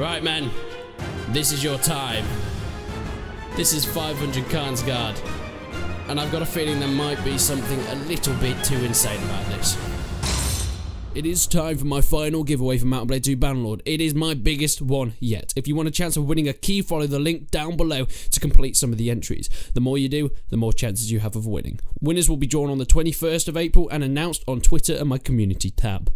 Right, men. This is your time. This is 500 Khan's Guard. And I've got a feeling there might be something a little bit too insane about this. It is time for my final giveaway for Mount & Blade 2 Bannerlord. It is my biggest one yet. If you want a chance of winning a key, follow the link down below to complete some of the entries. The more you do, the more chances you have of winning. Winners will be drawn on the 21st of April and announced on Twitter and my community tab.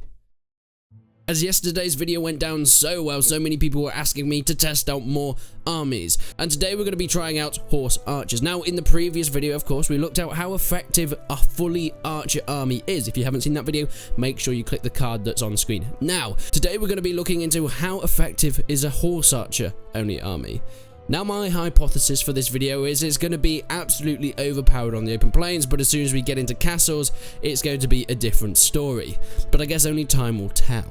As yesterday's video went down so well, so many people were asking me to test out more armies. And today we're going to be trying out horse archers. Now, in the previous video, of course, we looked at how effective a fully archer army is. If you haven't seen that video, make sure you click the card that's on screen. Now, today we're going to be looking into how effective is a horse archer only army. Now, my hypothesis for this video is it's going to be absolutely overpowered on the open plains, but as soon as we get into castles, it's going to be a different story. But I guess only time will tell.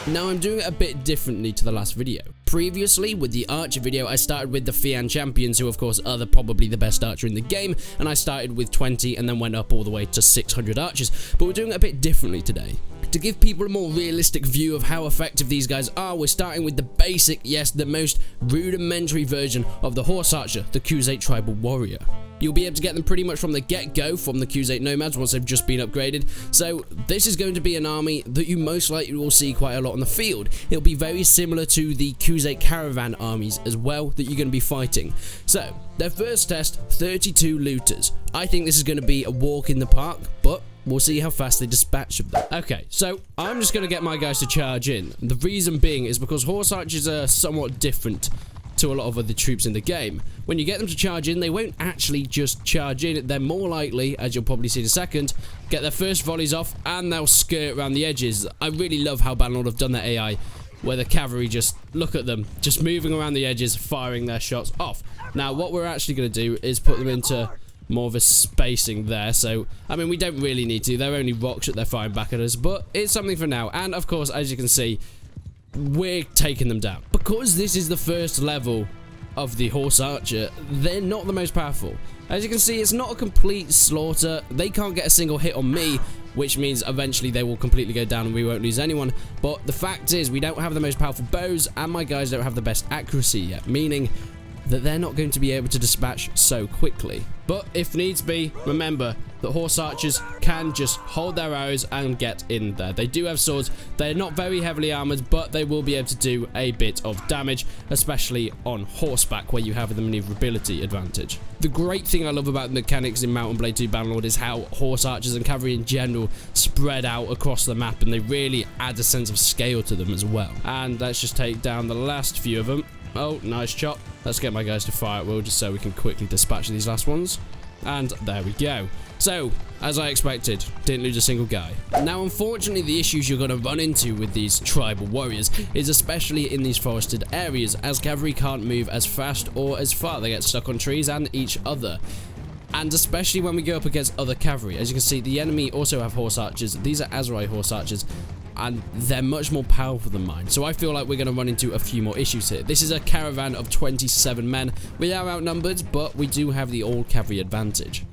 Now, I'm doing it a bit differently to the last video. Previously, with the archer video, I started with the Fian champions, who of course are probably the best archer in the game, and I started with 20 and then went up all the way to 600 archers. But we're doing it a bit differently today. To give people a more realistic view of how effective these guys are, we're starting with the basic, yes, the most rudimentary version of the horse archer, the Khuzait tribal warrior. You'll be able to get them pretty much from the get-go from the Khuzait nomads once they've just been upgraded. So this is going to be an army that you most likely will see quite a lot on the field. It'll be very similar to the Khuzait caravan armies as well that you're going to be fighting. So their first test, 32 looters. I think this is going to be a walk in the park, but we'll see how fast they dispatch of them. Okay, so I'm just going to get my guys to charge in. The reason being is because horse archers are somewhat different to a lot of other troops in the game. When you get them to charge in, they won't actually just charge in. They're more likely, as you'll probably see in a second, get their first volleys off and they'll skirt around the edges. I really love how Bannerlord have done their AI, where the cavalry just, look at them, just moving around the edges, firing their shots off. Now, what we're actually going to do is put them into more of a spacing there. So, I mean, we don't really need to. They're only rocks that they're firing back at us, but it's something for now. And, of course, as you can see, we're taking them down. Because this is the first level of the horse archer, they're not the most powerful. As you can see, it's not a complete slaughter. They can't get a single hit on me, which means eventually they will completely go down and we won't lose anyone. But the fact is, we don't have the most powerful bows, and my guys don't have the best accuracy yet, meaning that they're not going to be able to dispatch so quickly. But if needs be, remember that horse archers can just hold their arrows and get in there. They do have swords. They're not very heavily armored, but they will be able to do a bit of damage, especially on horseback, where you have the maneuverability advantage. The great thing I love about the mechanics in Mount & Blade 2 Bannerlord is how horse archers and cavalry in general spread out across the map, and they really add a sense of scale to them as well. And let's just take down the last few of them. Oh, nice chop. Let's get my guys to fire at will just so we can quickly dispatch these last ones. And there we go. So, as I expected, didn't lose a single guy. Now, unfortunately, the issues you're going to run into with these tribal warriors is especially in these forested areas, as cavalry can't move as fast or as far. They get stuck on trees and each other. And especially when we go up against other cavalry. As you can see, the enemy also have horse archers. These are Azrai horse archers, and they're much more powerful than mine. So I feel like we're going to run into a few more issues here. This is a caravan of 27 men. We are outnumbered, but we do have the all cavalry advantage.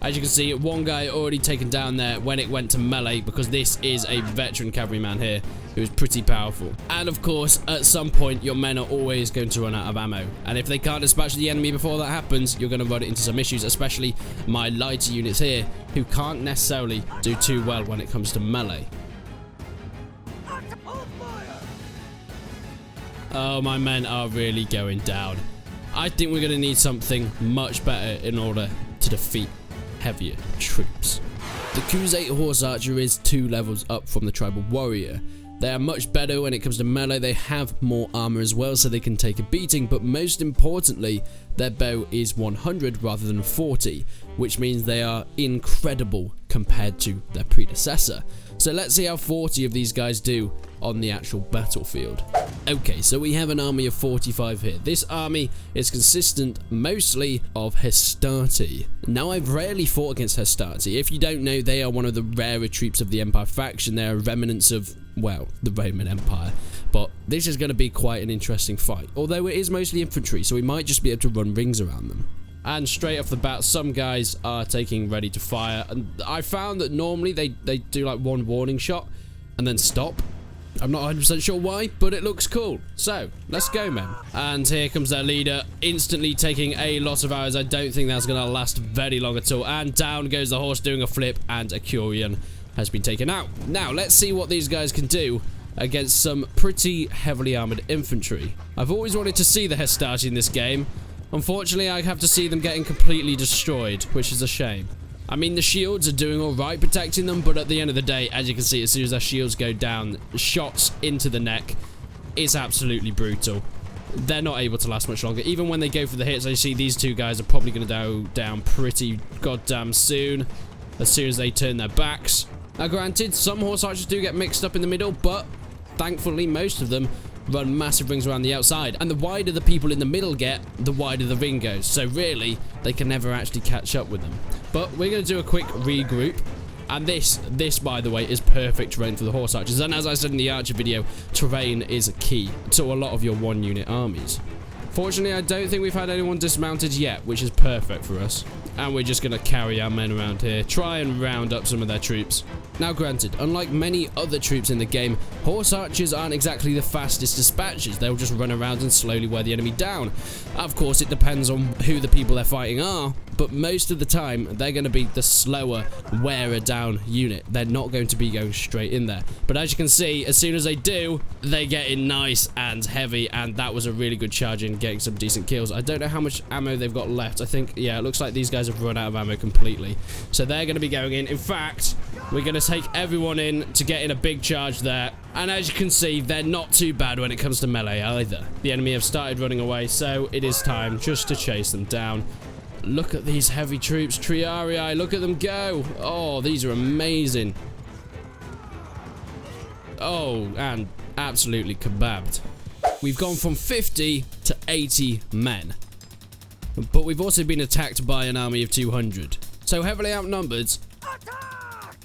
As you can see, one guy already taken down there when it went to melee, because this is a veteran cavalryman here who is pretty powerful. And of course, at some point, your men are always going to run out of ammo. And if they can't dispatch the enemy before that happens, you're going to run into some issues, especially my lighter units here, who can't necessarily do too well when it comes to melee. Oh, my men are really going down. I think we're going to need something much better in order to defeat heavier troops. The Khuzait horse archer is 2 levels up from the tribal warrior. They are much better when it comes to melee. They have more armor as well, so they can take a beating, but most importantly, their bow is 100 rather than 40, which means they are incredible compared to their predecessor. So let's see how 40 of these guys do on the actual battlefield. Okay, so we have an army of 45 here. This army is consistent mostly of Hastati. Now, I've rarely fought against Hastati. If you don't know, they are one of the rarer troops of the Empire faction. They are remnants of, well, the Roman Empire. But this is going to be quite an interesting fight, although it is mostly infantry, so we might just be able to run rings around them. And straight off the bat, some guys are taking ready to fire, and I found that normally they do like one warning shot and then stop. I'm not 100% sure why, but it looks cool. So, let's go, men. And here comes their leader, instantly taking a lot of arrows. I don't think that's going to last very long at all. And down goes the horse doing a flip, and a Curian has been taken out. Now, let's see what these guys can do against some pretty heavily armored infantry. I've always wanted to see the Hastati in this game. Unfortunately, I have to see them getting completely destroyed, which is a shame. I mean, the shields are doing alright protecting them, but at the end of the day, as you can see, as soon as their shields go down, shots into the neck, it's absolutely brutal. They're not able to last much longer. Even when they go for the hits, I see these two guys are probably going to go down pretty goddamn soon, as soon as they turn their backs. Now, granted, some horse archers do get mixed up in the middle, but thankfully, most of them run massive rings around the outside, and the wider the people in the middle get, the wider the ring goes, so really they can never actually catch up with them. But we're going to do a quick regroup, and this by the way is perfect terrain for the horse archers, and as I said in the archer video, terrain is key to a lot of your one unit armies. Fortunately, I don't think we've had anyone dismounted yet, which is perfect for us. And we're just going to carry our men around here, try and round up some of their troops. Now granted, unlike many other troops in the game, horse archers aren't exactly the fastest dispatchers. They'll just run around and slowly wear the enemy down. Of course, it depends on who the people they're fighting are, but most of the time, they're going to be the slower, wearer down unit. They're not going to be going straight in there. But as you can see, as soon as they do, they get in nice and heavy, and that was a really good charge in, getting some decent kills. I don't know how much ammo they've got left. I think, yeah, it looks like these guys have run out of ammo completely. So they're going to be going in. In fact, we're going to take everyone in to get in a big charge there. And as you can see, they're not too bad when it comes to melee either. The enemy have started running away, so it is time just to chase them down. Look at these heavy troops, Triarii, look at them go. Oh, these are amazing. Oh, and absolutely kebabbed. We've gone from 50 to 80 men. But we've also been attacked by an army of 200. So heavily outnumbered.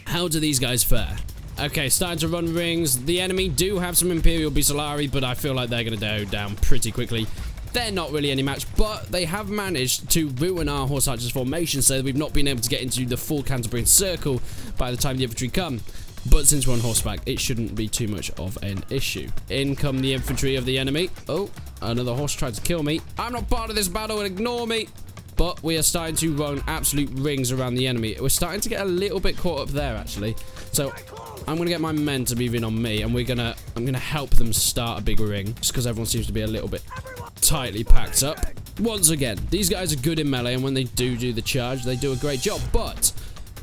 How do these guys fare? Okay, starting to run rings. The enemy do have some Imperial Busolari, but I feel like they're going to go down pretty quickly. They're not really any match, but they have managed to ruin our horse archers formation, so we've not been able to get into the full Canterbury circle by the time the infantry come. But since we're on horseback, it shouldn't be too much of an issue. In come the infantry of the enemy. Oh, another horse tried to kill me. I'm not part of this battle, ignore me. But we are starting to run absolute rings around the enemy. We're starting to get a little bit caught up there, actually. So I'm going to get my men to move in on me, and I'm going to help them start a big ring, just because everyone seems to be a little bit tightly packed up. Once again, these guys are good in melee, and when they do the charge, they do a great job, but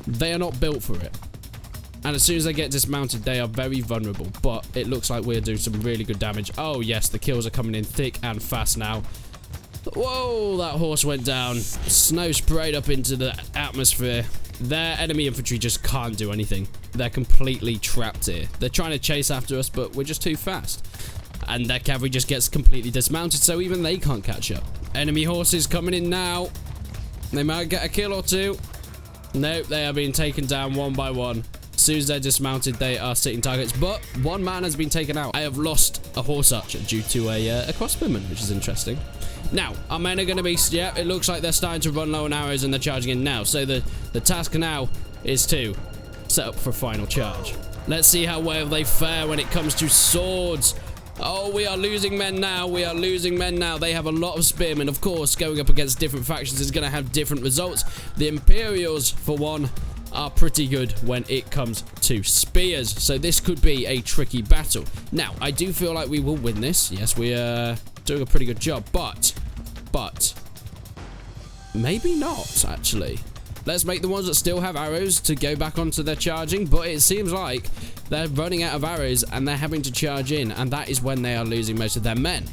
they are not built for it. And as soon as they get dismounted, they are very vulnerable, but it looks like we're doing some really good damage. Oh yes, the kills are coming in thick and fast now. Whoa, that horse went down. Snow sprayed up into the atmosphere. Their enemy infantry just can't do anything. They're completely trapped here. They're trying to chase after us, but we're just too fast. And their cavalry just gets completely dismounted, so even they can't catch up. Enemy horses coming in now. They might get a kill or two. Nope, they are being taken down one by one. As soon as they're dismounted, they are sitting targets, but one man has been taken out. I have lost a horse archer due to a crossbowman, which is interesting. Now, our men are going to be, yeah, it looks like they're starting to run low on arrows and they're charging in now. So the task now is to set up for a final charge. Let's see how well they fare when it comes to swords. Oh, we are losing men now. We are losing men now. They have a lot of spearmen. Of course, going up against different factions is going to have different results. The Imperials, for one, are pretty good when it comes to spears. So this could be a tricky battle. Now, I do feel like we will win this. Yes, we are doing a pretty good job, but maybe not, actually. Let's make the ones that still have arrows to go back onto their charging, but it seems like they're running out of arrows and they're having to charge in, and that is when they are losing most of their men.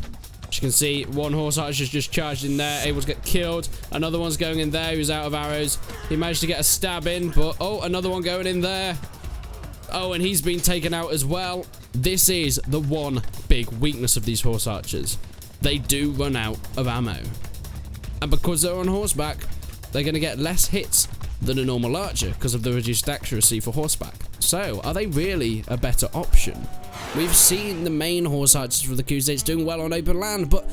As you can see, one horse archer's just charged in there, able to get killed. Another one's going in there who's out of arrows. He managed to get a stab in, but oh, another one going in there. Oh, and he's been taken out as well. This is the one big weakness of these horse archers. They do run out of ammo. And because they're on horseback, they're going to get less hits than a normal archer because of the reduced accuracy for horseback. So, are they really a better option? We've seen the main horse archers for the Crusades doing well on open land, but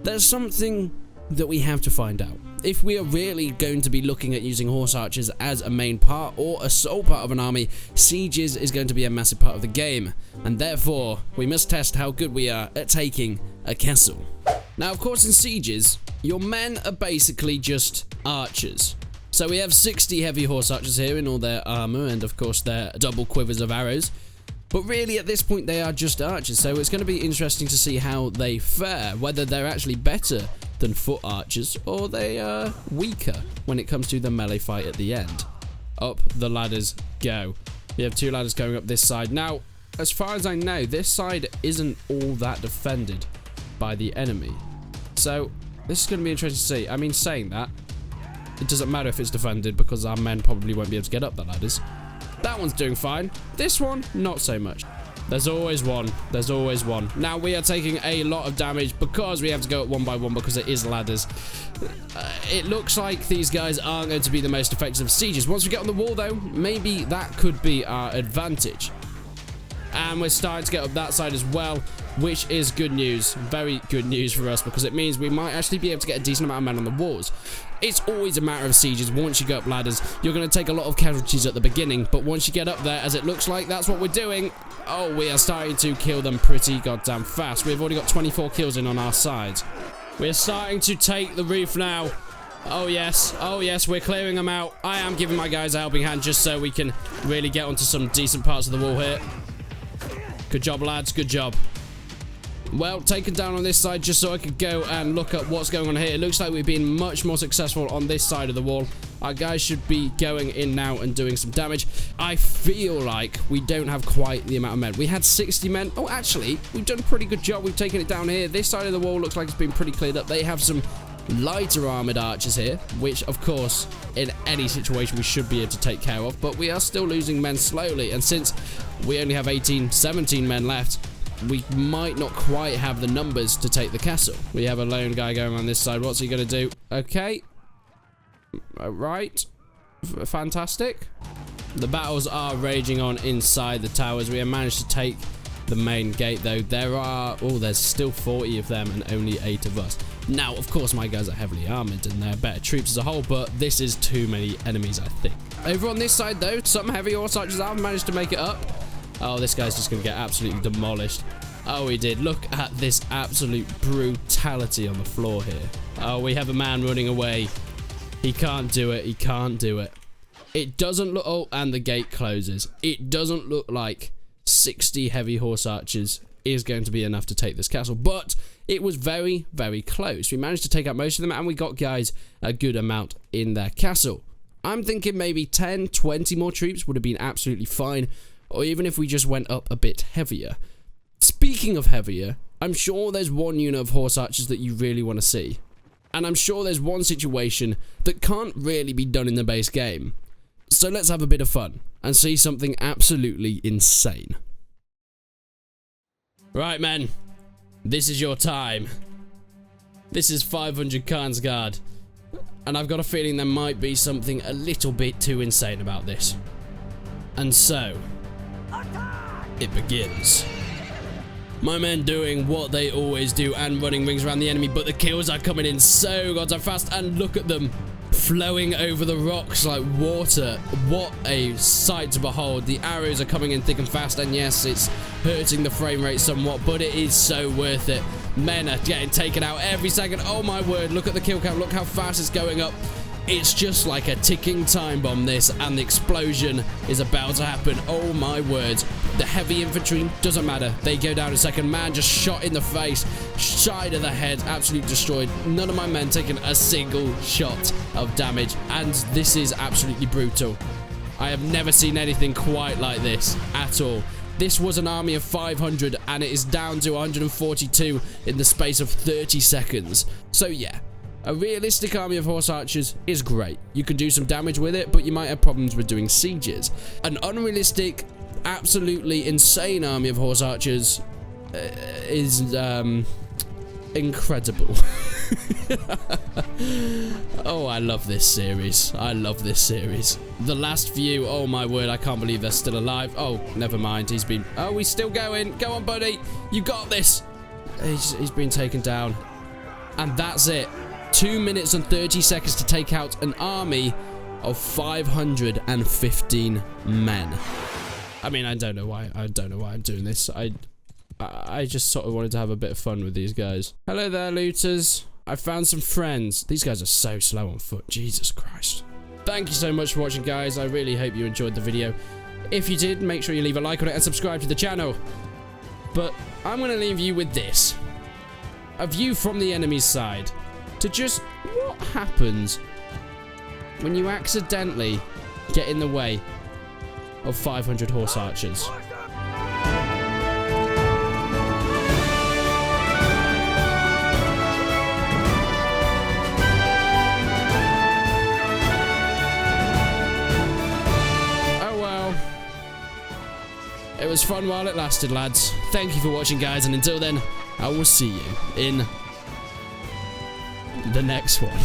there's something that we have to find out. If we are really going to be looking at using horse archers as a main part or a sole part of an army, sieges is going to be a massive part of the game, and therefore we must test how good we are at taking a castle. Now, of course, in sieges, your men are basically just archers. So we have 60 heavy horse archers here in all their armor and, of course, their double quivers of arrows. But really, at this point, they are just archers, so it's going to be interesting to see how they fare, whether they're actually better than foot archers, or they are weaker when it comes to the melee fight at the end. Up the ladders go. We have 2 ladders going up this side. Now, as far as I know, this side isn't all that defended by the enemy. So, this is going to be interesting to see. I mean, saying that, it doesn't matter if it's defended, because our men probably won't be able to get up the ladders. That one's doing fine. This one, not so much. There's always one. There's always one. Now, we are taking a lot of damage because we have to go up one by one because it is ladders. It looks like these guys aren't going to be the most effective sieges. Once we get on the wall, though, maybe that could be our advantage. And we're starting to get up that side as well, which is good news. Very good news for us, because it means we might actually be able to get a decent amount of men on the walls. It's always a matter of sieges. Once you go up ladders, you're going to take a lot of casualties at the beginning, but once you get up there, as it looks like that's what we're doing, oh, we are starting to kill them pretty goddamn fast. We've already got 24 kills in on our side. We're starting to take the roof now. Oh yes, we're clearing them out. I am giving my guys a helping hand just so we can really get onto some decent parts of the wall here. Good job, lads, good job. Well, taken down on this side just so I could go and look at what's going on here. It looks like we've been much more successful on this side of the wall. Our guys should be going in now and doing some damage. I feel like we don't have quite the amount of men. We had 60 men. Oh, actually, we've done a pretty good job. We've taken it down here. This side of the wall looks like it's been pretty cleared up. They have some lighter armored archers here, which, of course, in any situation we should be able to take care of. But we are still losing men slowly. And since we only have 17 men left, we might not quite have the numbers to take the castle. We have a lone guy going on this side. What's he going to do? Okay. Right. Fantastic. The battles are raging on inside the towers. We have managed to take the main gate, though. There's still 40 of them and only 8 of us. Now, of course, my guys are heavily armored and they're better troops as a whole, but this is too many enemies, I think. Over on this side, though, some heavy horse archers have managed to make it up. Oh, this guy's just going to get absolutely demolished. Oh, he did. Look at this absolute brutality on the floor here. Oh, we have a man running away. He can't do it. He can't do it. It doesn't look... Oh, and the gate closes. It doesn't look like 60 heavy horse archers is going to be enough to take this castle, but it was very, very close. We managed to take out most of them, and we got guys a good amount in their castle. I'm thinking maybe 10, 20 more troops would have been absolutely fine, or even if we just went up a bit heavier. Speaking of heavier, I'm sure there's one unit of horse archers that you really want to see. And I'm sure there's one situation that can't really be done in the base game. So let's have a bit of fun and see something absolutely insane. Right, men. This is your time. This is 500 Khan's Guard. And I've got a feeling there might be something a little bit too insane about this. And so, it begins. My men doing what they always do and running rings around the enemy, but the kills are coming in so goddamn fast, and look at them flowing over the rocks like water. What a sight to behold. The arrows are coming in thick and fast, and yes, it's hurting the frame rate somewhat, but it is so worth it. Men are getting taken out every second. Oh my word, look at the kill count, look how fast it's going up. It's just like a ticking time bomb, this, and the explosion is about to happen. Oh my word. The heavy infantry, doesn't matter. They go down a second. Man just shot in the face, side of the head, absolutely destroyed. None of my men taking a single shot of damage, and this is absolutely brutal. I have never seen anything quite like this at all. This was an army of 500, and it is down to 142 in the space of 30 seconds. So yeah. A realistic army of horse archers is great. You can do some damage with it, but you might have problems with doing sieges. An unrealistic, absolutely insane army of horse archers is incredible. Oh, I love this series. I love this series. The last few, oh my word, I can't believe they're still alive. Oh, never mind. He's still going. Go on, buddy. You got this. He's been taken down. And that's it. 2 minutes and 30 seconds to take out an army of 515 men. I mean, I don't know why I'm doing this. I just sort of wanted to have a bit of fun with these guys. Hello there, looters. I found some friends. These guys are so slow on foot. Jesus Christ. Thank you so much for watching, guys. I really hope you enjoyed the video. If you did, make sure you leave a like on it and subscribe to the channel. But I'm going to leave you with this. A view from the enemy's side to just what happens when you accidentally get in the way of 500 horse archers. It was fun while it lasted, lads. Thank you for watching, guys, and until then, I will see you in the next one.